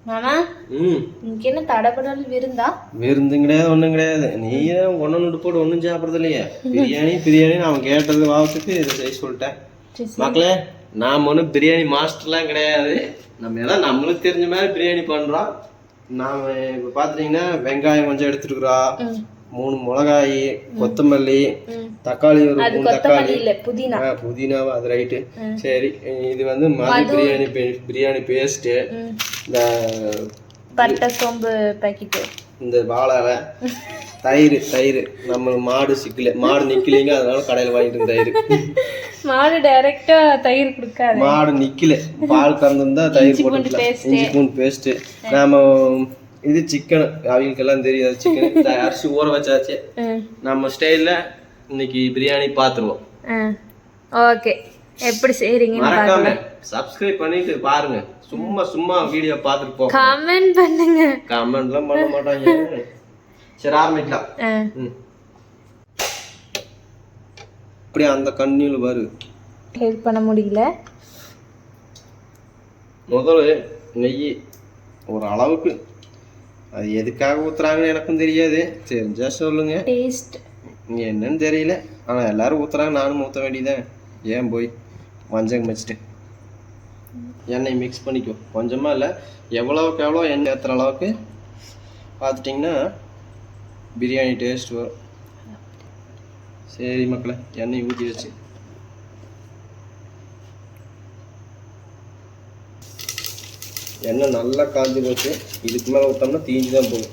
மாமா இங்க என்ன தடபடல் விருந்தா? விருந்தும் கிடையாது, ஒன்றும் கிடையாது. நீ ஒன்று போட்டு ஒன்றும் சாப்பிட்றது இல்லையே. பிரியாணி அவன் கேட்டது வாவத்துக்கு இதை செய்ய சொல்லிட்டேன். மக்களே, நாம் ஒன்றும் பிரியாணி மாஸ்டர்லாம் கிடையாது. நம்ம எல்லாம் நம்மளுக்கு தெரிஞ்ச மாதிரி பிரியாணி பண்ணுறோம். நாம் இப்போ பார்த்துட்டிங்கன்னா வெங்காயம் கொஞ்சம் எடுத்துருக்குறோம், 3 மிளகாய், கொத்தமல்லி, தக்காளி ஒரு 3 தக்காளி, புதினாவா அது ரைட்டு. சரி, இது வந்து பிரியாணி பேஸ்ட்டு, இந்த பட்டை சோம்பு பாக்கெட்டு, இந்த வாழை, தயிர் நம்ம மாடு நிக்கலைங்க, அதனால கடையில் வாங்கிட்டு தயிர். மாடு டைரக்டா தயிர் கொடுக்காது, மாடு நிக்கல, பால் கறந்துருந்தா தயிர் போட்டு. இஞ்சி பூண்டு பேஸ்ட்டு. நாம இது சிக்கன், அவங்களுக்கெல்லாம் தெரியாது சிக்கன். அரிசி ஊற வச்சாச்சு. நம்ம ஸ்டைலில் இன்னைக்கு பிரியாணி பார்த்துருவோம். ஓகே, எப்படி செய்றீங்க மறக்காம சப்ஸ்கிரைப் பண்ணிட்டு பாருங்க. சும்மா வீடியோ பார்த்துட்டு போங்க. கமெண்ட் பண்ணுங்க. கமெண்ட்லாம் பண்ண மாட்டாங்க. சரி, ஆரம்பிக்கலாம். அப்படியே அந்த கண்ணியில் வரு ஹெல்ப் பண்ண முடியல. முதல்ல நெய் ஒரு அளவுக்கு, அது எதுக்காக ஊத்துறாங்கன்னு எனக்கும் தெரியாது. தெரிஞ்சா சொல்லுங்க. டேஸ்ட் என்னன்னு தெரியல, ஆனால் எல்லாரும் ஊத்துறாங்க, நானும் ஊற்ற வேண்டியதான். ஏன் போய் மஞ்சள் வச்சுட்டு எண்ணெய் மிக்ஸ் பண்ணிக்கோ. கொஞ்சமாக இல்லை, எவ்வளோவுக்கு எவ்வளோ எண்ணெய் ஏற்றுற அளவுக்கு பார்த்துட்டிங்கன்னா பிரியாணி டேஸ்ட் வரும். சரி மக்களே, எண்ணெய் ஊற்றி வச்சு எண்ணெய் நல்லா காஞ்சி போச்சு. இதுக்கு மேலே ஊற்றோம்னா தீஞ்சு தான் போகும்.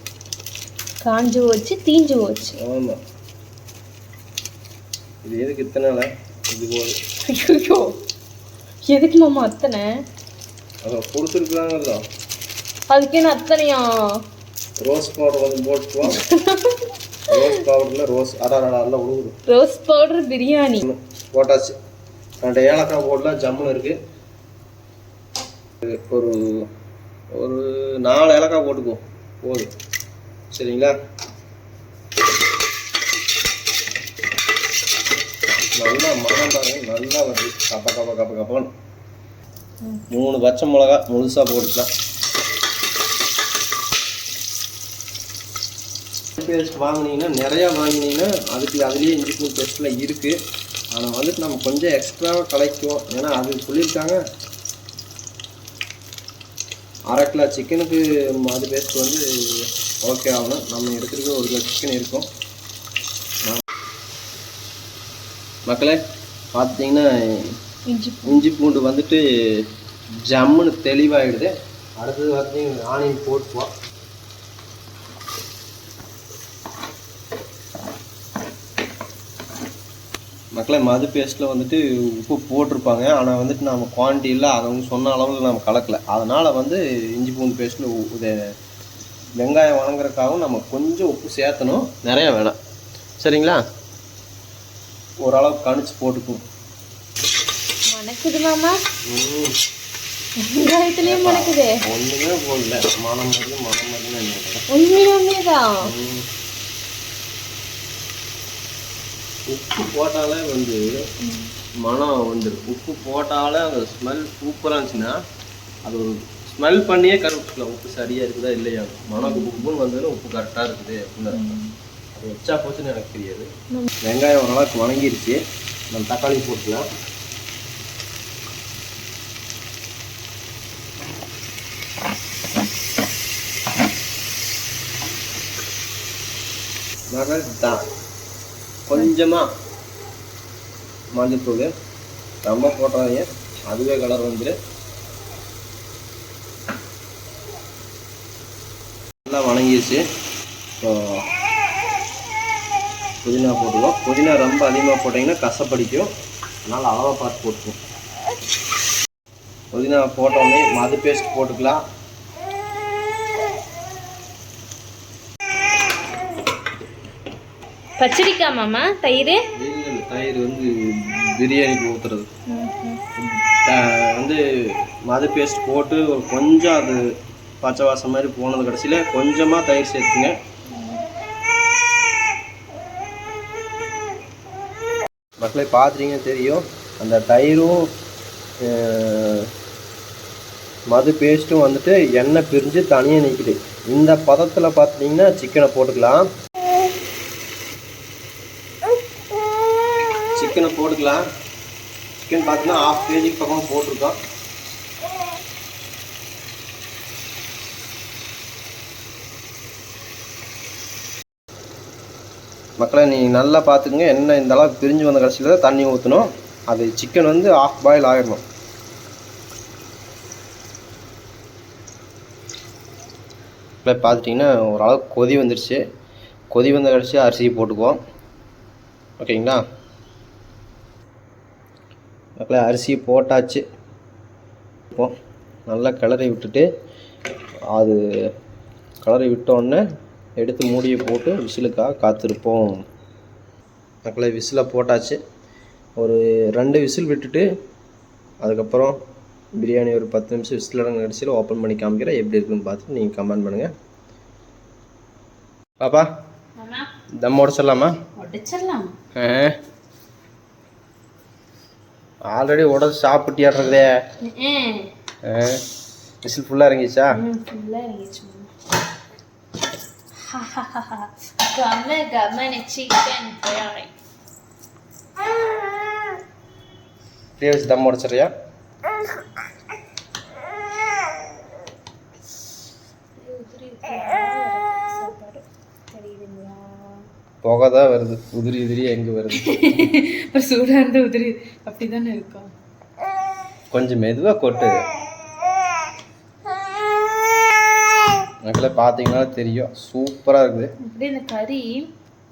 காஞ்சி போச்சு, தீஞ்சு போச்சு. ஆமாம், இது எதுக்கு இத்தனை இது போது? ஐயோ, எதுக்கு மாமா அத்தனை? அதான் கொடுத்துருக்குறாங்கல்ல, அதுக்கு என்ன அத்தனையா? ரோஸ் பவுடர் வந்து போட்டுக்குவோம். ரோஸ் பவுடரில் நல்லா உழுகுது. ரோஸ் பவுடர் பிரியாணி போட்டாச்சு. 2 ஏலக்காய் போடலாம், ஜம்முன்னு இருக்குது. ஒரு 4 ஏலக்காய் போட்டுக்குவோம், போதும். சரிங்களா? நல்லா மனம் பாருங்க, நல்லா வருது. கப்பன்னு 3 பச்சை மிளகா முழுசாக போட்டுக்கலாம். பேஸ்ட் வாங்கினீங்கன்னா, நிறையா வாங்கினீங்கன்னா அதுலேயே இஞ்சி பூண்டு பேஸ்ட்லாம் இருக்குது. ஆனால் வந்துட்டு நம்ம கொஞ்சம் எக்ஸ்ட்ராவாக கலைக்குவோம். ஏன்னா அது சொல்லியிருக்காங்க, 1/2 கிலோ சிக்கனுக்கு அது பேஸ்ட் வந்து ஓகே ஆகணும். நம்ம எடுத்துகிட்டு 1 கிலோ சிக்கன் இருக்கும். மக்களே, பார்த்திங்கன்னா இஞ்சி பூண்டு வந்துட்டு ஜம்முன்னு தெளிவாகிடுது. அடுத்தது பார்த்தீங்கன்னா ஆனியன் போட்டுக்குவோம். மக்களே, மது பேஸ்ட்டில் வந்துட்டு உப்பு போட்டிருப்பாங்க, ஆனால் வந்துட்டு நம்ம குவான்டிட்டி இல்லை, அவங்க சொன்ன அளவில் நம்ம கலக்கலை. அதனால் வந்து இஞ்சி பூண்டு பேஸ்ட்டில் இது வெங்காயம் வணங்குறதுக்காகவும் நம்ம கொஞ்சம் உப்பு சேர்த்தணும், நிறையா வேணாம். சரிங்களா? ஓரளவுக்கு கணிச்சு போட்டுக்குவோம். மணக்குது மாமா, வெங்காயத்துலேயும் மணக்குது. ஒன்றுமே போடல, மனம் உண்மைதான். உப்பு போட்டாலே வந்து மனம் வந்துடும். உப்பு போட்டாலே அந்த ஸ்மெல் சூப்பராக இருந்துச்சுன்னா அது ஒரு ஸ்மெல் பண்ணியே கருவேப்பிலை உப்பு சரியாக இருக்குதா இல்லையா, மனம் உப்புன்னு வந்ததுன்னா உப்பு கரெக்டாக இருக்குது அப்படின்னு. அது எச்சா போச்சுன்னு எனக்கு தெரியாது. வெங்காயம் ஓரளவுக்கு வணங்கிருச்சு, நம்ம தக்காளி போட்டுக்கலாம். தான் கொஞ்சமாக மஞ்சத்தூள், ரொம்ப போட்டாங்க அதுவே கலர் வந்துடு. நல்லா வணங்கிடுச்சு. இப்போ புதினா போட்டுக்குவோம். புதினா ரொம்ப அதிகமாக போட்டிங்கன்னா கசப்படிக்கும், அதனால் அளவாக பார்த்து போட்டுக்குவோம். புதினா போட்டோடனே மது பேஸ்ட் போட்டுக்கலாம். பச்சடிக்கா மாமா தயிர்? தயிர் வந்து பிரியாணிக்கு ஊற்றுறது வந்து மது பேஸ்ட் போட்டு கொஞ்சம் அது பச்சை வாசம் மாதிரி போனது, கடைசியில் கொஞ்சமாக தயிர் சேர்த்துங்க. மக்களை பார்த்துட்டீங்க தெரியும், அந்த தயிரும் மது பேஸ்ட்டும் வந்துட்டு எண்ணெய் பிரிஞ்சு தனியாக நிற்குது. இந்த பதத்தில் பார்த்தீங்கன்னா சிக்கனை போட்டுக்கலாம். சிக்கன் பார்த்தீங்கன்னா 1/2 kg பக்கம் போட்டிருக்கோம். மக்களை நீங்கள் நல்லா பார்த்துக்குங்க. எண்ணெய் இந்த அளவுக்கு பிரிஞ்சு வந்த கடைசியில் தான் தண்ணி ஊற்றணும். அது சிக்கன் வந்து ஆஃப் பாயில் ஆகிடணும். இப்போ பார்த்துட்டிங்கன்னா ஓரளவுக்கு கொதி வந்துடுச்சு. கொதி வந்த கடைசி அரிசியை போட்டுக்குவோம். ஓகேங்களா மக்களை, அரிசியை போட்டாச்சு. இப்போ நல்லா கிளறி விட்டுட்டு அது கிளறி விட்டோடனே எடுத்து மூடியை போட்டு விசிலுக்காக காத்திருப்போம். மக்களை, விசிலை போட்டாச்சு. ஒரு 2 விசில் விட்டுட்டு அதுக்கப்புறம் பிரியாணி ஒரு 10 நிமிஷம் விசில் அடங்க கடைசியில் ஓப்பன் பண்ணி காமிக்கிறேன். எப்படி இருக்குன்னு பார்த்துட்டு நீங்கள் கமெண்ட் பண்ணுங்கள். பாப்பா தம் உடச்சிடலாமா? ஆல்ரெடி உடச்சு சாப்பிட்டியாடுறதே. விசில் ஃபுல்லாக இறங்கிச்சா? இப்படியே வச்சு தம் உடச்சிட்றியா? புகை தான் வருது. உதிரி எங்கே வருது? சூடாக இருந்த உதிரி அப்படி தானே இருக்கும். கொஞ்சம் மெதுவாக கொட்டு. மக்களை பார்த்தீங்கன்னா தெரியும், சூப்பராக இருக்குது. அப்படியே இந்த கறி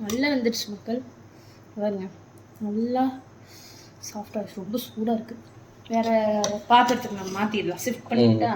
நல்லா வந்துடுச்சு மக்கள். பாருங்க நல்லா சாஃப்டாக, ரொம்ப சூடாக இருக்குது. வேறு பாத்திரத்துக்கு நம்ம மாற்றிடலாம், ஷிஃப்ட் பண்ணிட்டா.